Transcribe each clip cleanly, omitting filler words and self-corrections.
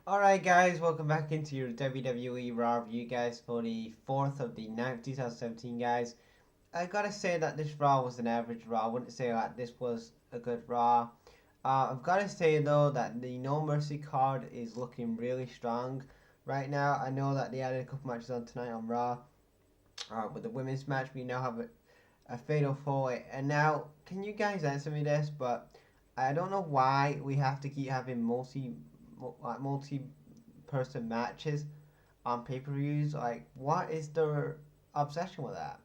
Alright guys, welcome back into your WWE Raw review guys for the 4th of the 9th, 2017 guys. I gotta say that this Raw was an average Raw. I wouldn't say that this was a good Raw. I've gotta say though that the No Mercy card is looking really strong right now. I know that they added a couple matches on tonight on Raw. With the women's match, we now have a fatal four-way. And now, can you guys answer me this? But I don't know why we have to keep having multi-person matches on pay-per-views. Like, what is their obsession with that?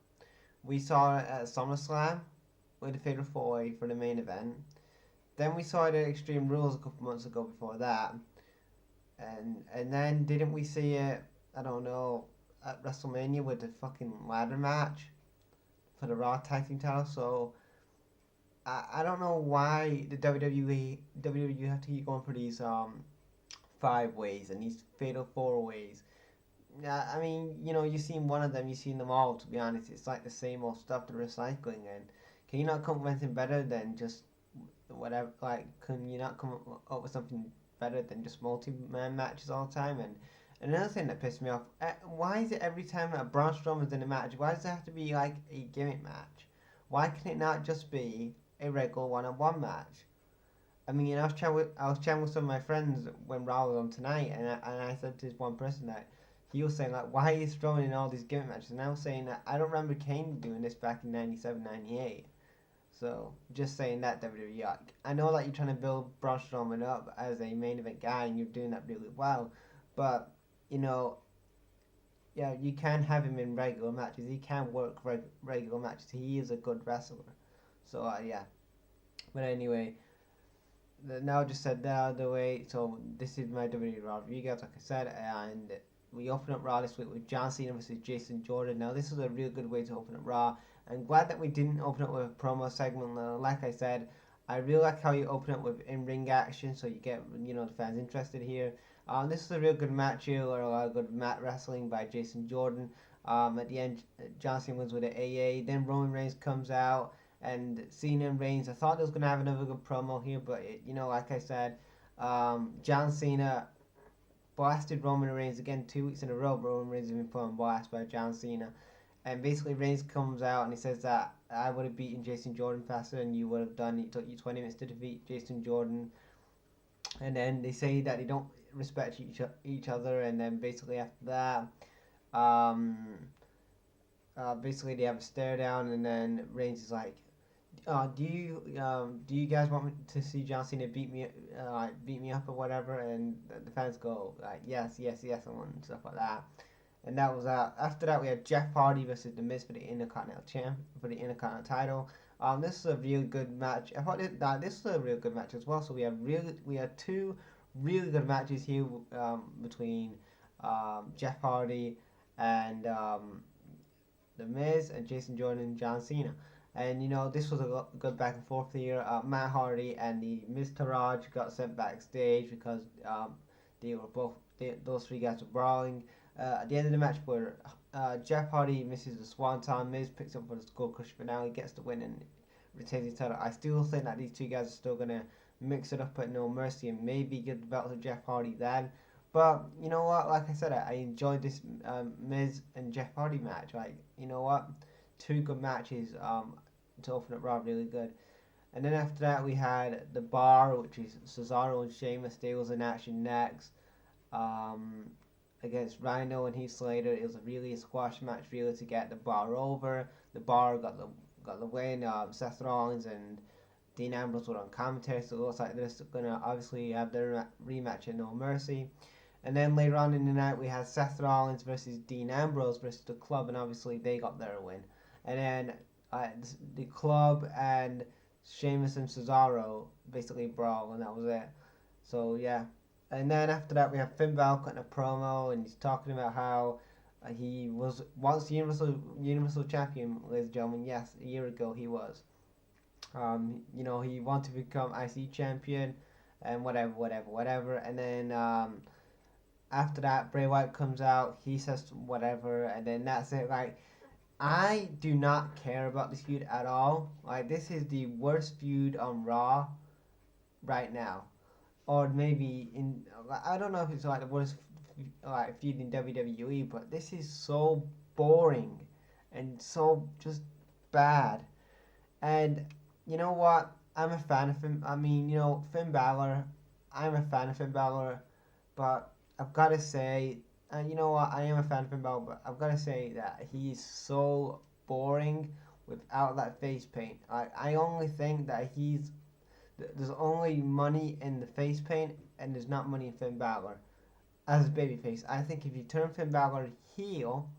We saw it at SummerSlam with the fatal four-way for the main event. Then we saw it at Extreme Rules a couple months ago before that. And then didn't we see it? I don't know, at WrestleMania with the fucking ladder match for the Raw Tag Team title. So I don't know why the WWE have to keep going for these five ways and these fatal four ways. Yeah, I mean, you've seen one of them, you've seen them all. To be honest, it's like the same old stuff. The recycling, and can you not come up with anything better than just whatever? Like, can you not come up with something better than just multi-man matches all the time? And another thing that pissed me off: why is it every time that Braun Strowman's in a match, why does it have to be like a gimmick match? Why can it not just be a regular one-on-one match? I mean, I was chatting with some of my friends when Raw was on tonight, and I said to this one person that he was saying like, why are you throwing in all these gimmick matches? And I was saying that I don't remember Kane doing this back in 97, 98. So just saying that WWE, I know that you're trying to build Braun Strowman up as a main event guy, and you're doing that really well, but you know, yeah, you can have him in regular matches. He can work regular matches. He is a good wrestler. So yeah. But anyway, now just said that out of the way. So this is my WWE Raw review, guys. Like I said, and we open up Raw this week with John Cena versus Jason Jordan. Now this is a real good way to open up Raw. I'm glad that we didn't open up with a promo segment. Like I said, I really like how you open up with in-ring action, so you get the fans interested here. This is a real good match here, or a lot of good mat wrestling by Jason Jordan. At the end, John Cena wins with an AA. Then Roman Reigns comes out and Cena and Reigns. I thought they was gonna have another good promo here, but like I said, John Cena blasted Roman Reigns again 2 weeks in a row. Roman Reigns has been put on blast by John Cena, and basically Reigns comes out and he says that I would have beaten Jason Jordan faster than you would have done. It took you 20 minutes to defeat Jason Jordan, and then they say that they don't respect each other, and then basically after that, um, basically they have a stare down, and then Reigns is like, do you guys want me to see John Cena beat me up or whatever? And the fans go like, yes, yes, yes, and stuff like that. And that was after that we had Jeff Hardy versus The Miz for the Intercontinental title. This is a real good match. I thought this was a real good match as well. So we had two really good matches here between Jeff Hardy and The Miz and Jason Jordan and John Cena. And this was a good back and forth here. Matt Hardy and the Miz Taraj got sent backstage because those three guys were brawling. At the end of the match, where Jeff Hardy misses the swanton, Miz picks up for the skull crush, but now he gets the win and retains his title. I still think that these two guys are still gonna mix it up at No Mercy and maybe give the belt to Jeff Hardy then. But you know what? Like I said, I enjoyed this Miz and Jeff Hardy match. Like, you know what? Two good matches to open up Raw, really good. And then after that, we had the Bar, which is Cesaro and Sheamus. They was in action next um, against Rhino and Heath Slater. It was really a squash match, really, to get the Bar over. The Bar got the win. Seth Rollins and Dean Ambrose were on commentary, so it looks like they're gonna obviously have their rematch at No Mercy. And then later on in the night, we had Seth Rollins versus Dean Ambrose versus the Club, and obviously they got their win. And then the Club and Sheamus and Cesaro basically brawl, and that was it. So yeah. And then after that, we have Finn Balor cutting a promo, and he's talking about how he was once Universal Champion, ladies and gentlemen. Yes, a year ago he was. He wanted to become IC champion, and whatever. And then after that, Bray Wyatt comes out. He says whatever, and then that's it. Like, I do not care about this feud at all. Like, this is the worst feud on Raw right now. or maybe in, I don't know if it's like the worst like feud in WWE, but this is so boring and so just bad. And you know what? I'm a fan of him. I mean, Finn Balor. I'm a fan of Finn Balor, but I've got to say, and you know what? I am a fan of Finn Balor, but I've got to say that he's so boring without that face paint. I only think that there's only money in the face paint, and there's not money in Finn Balor as a babyface. I think if you turn Finn Balor heel,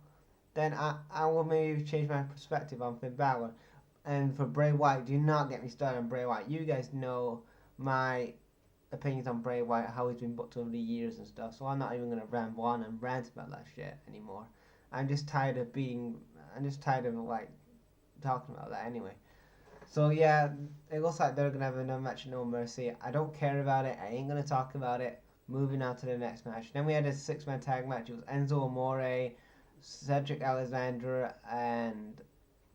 then I will maybe change my perspective on Finn Balor. And for Bray Wyatt, do not get me started on Bray Wyatt. You guys know my opinions on Bray Wyatt, how he's been booked over the years and stuff. So I'm not even gonna ramble on and rant about that shit anymore. I'm just tired of being. I'm just tired of like talking about that anyway. So yeah, it looks like they're gonna have another match at No Mercy. I don't care about it. I ain't gonna talk about it. Moving on to the next match. Then we had a six-man tag match. It was Enzo Amore, Cedric Alexander, and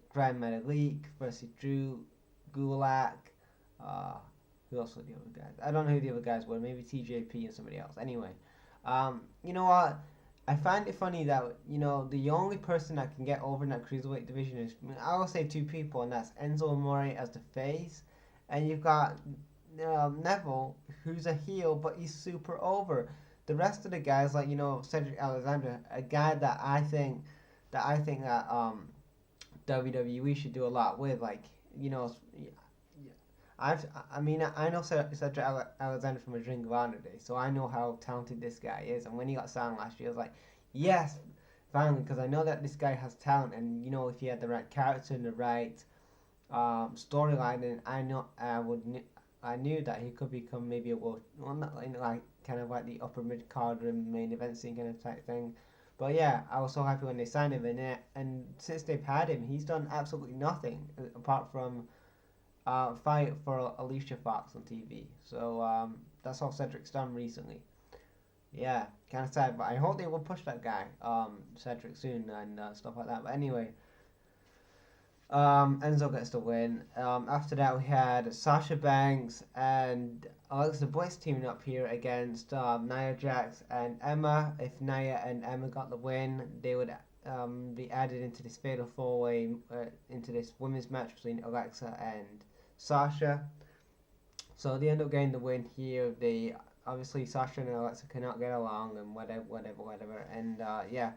Grand Metalik versus Drew Gulak. Uh, who else were the other guys? I don't know who the other guys were. Maybe TJP and somebody else. Anyway, you know what? I find it funny that the only person that can get over in that cruiserweight division is, I will say, two people, and that's Enzo Amore as the face, and you've got Neville, who's a heel, but he's super over. The rest of the guys, like Cedric Alexander, a guy that I think that WWE should do a lot with, like I know Cedric Alexander from a Ring of Honor day, so I know how talented this guy is. And when he got signed last year, I was like, yes, finally, because I know that this guy has talent, and if he had the right character and the right storyline, then I knew that he could become maybe a world, well, not like kind of like the upper mid card and main event scene kind of type thing. But yeah, I was so happy when they signed him, and since they've had him, he's done absolutely nothing apart from fight for Alicia Fox on TV. So that's all Cedric's done recently. Yeah, kind of sad, but I hope they will push that guy, Cedric, soon and stuff like that. But anyway, Enzo gets the win. After that, we had Sasha Banks and Alexa Bliss teaming up here against Nia Jax and Emma. If Nia and Emma got the win, they would be added into this fatal four-way, into this women's match between Alexa and Sasha. So they end up getting the win here. They obviously Sasha and Alexa cannot get along and whatever. And yeah,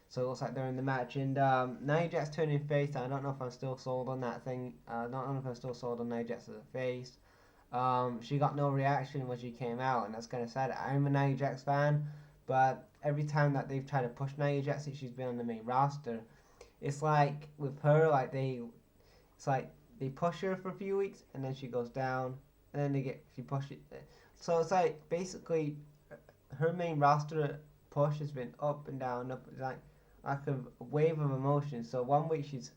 so it looks like they're in the match. And Nia Jax turning face. I don't know if I'm still sold on that thing. I don't know if I'm still sold on Nia Jax as a face. She got no reaction when she came out, and that's kind of sad. I'm a Nia Jax fan, but every time that they've tried to push Nia Jax since she's been on the main roster, it's like with her, it's like they push her for a few weeks and then she goes down, and then she push it. So it's like basically her main roster push has been up and down, like a wave of emotion. So one week she's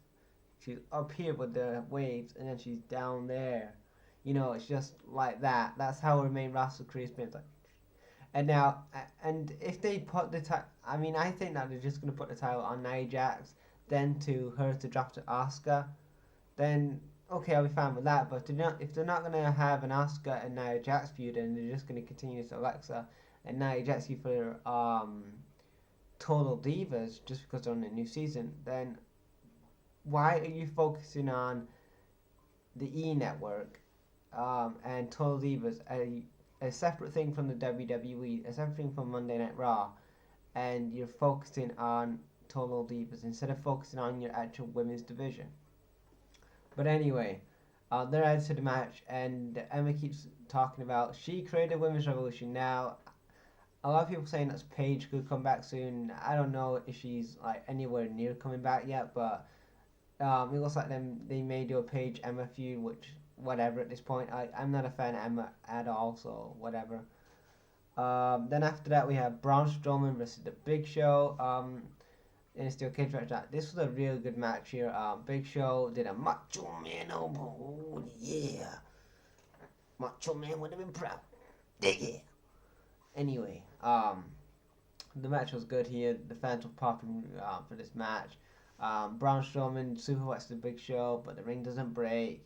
up here with the waves, and then she's down there. It's just like that. That's how her main roster career's been. It's like, and now, and if they put I think that they're just gonna put the title on Nia Jax, then to her to drop to Asuka, then okay, I'll be fine with that. But if they're not gonna have an Asuka and Nia Jax feud, and they're just gonna continue to Alexa and Nia Jax feud for Total Divas just because they're on a new season, then why are you focusing on the E Network and Total Divas, a separate thing from the WWE, a separate thing from Monday Night Raw, and you're focusing on Total Divas instead of focusing on your actual women's division? But anyway, they're added to the match, and Emma keeps talking about she created a women's revolution. Now, a lot of people saying that Paige could come back soon. I don't know if she's like anywhere near coming back yet, but it looks like they may do a Paige Emma feud, which whatever at this point. I'm not a fan of Emma at all, so whatever. Then after that we have Braun Strowman versus the Big Show. In a steel cage match. This was a really good match here. Big Show did a Macho Man elbow. Oh, yeah. Macho Man would have been proud. Yeah. Anyway, the match was good here. The fans were popping for this match. Braun Strowman superplex the Big Show, but the ring doesn't break.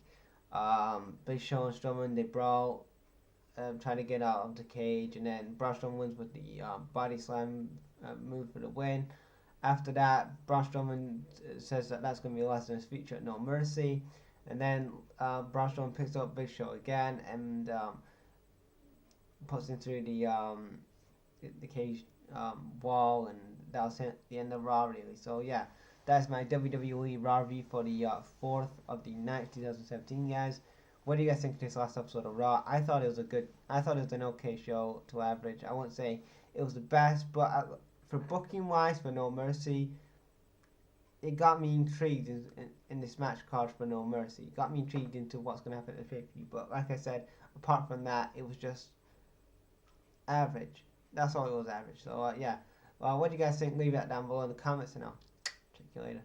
Big Show and Strowman, they brawl trying to get out of the cage, and then Braun Strowman wins with the body slam move for the win. After that, Braun Strowman says that that's going to be the last of his feature at No Mercy, and then Braun Strowman picks up Big Show again and puts him through the cage wall, and that was the end of Raw, really. So yeah, that's my WWE Raw review for the 4th of the 9th, 2017, guys. What do you guys think of this last episode of Raw? I thought it was an okay show to average. I won't say it was the best, but for booking wise, for No Mercy, it got me intrigued in this match card for No Mercy. It got me intrigued into what's going to happen at the pay-per-view. But like I said, apart from that, it was just average. That's all it was, average. So yeah. Well, what do you guys think? Leave that down below in the comments, and I'll check you later.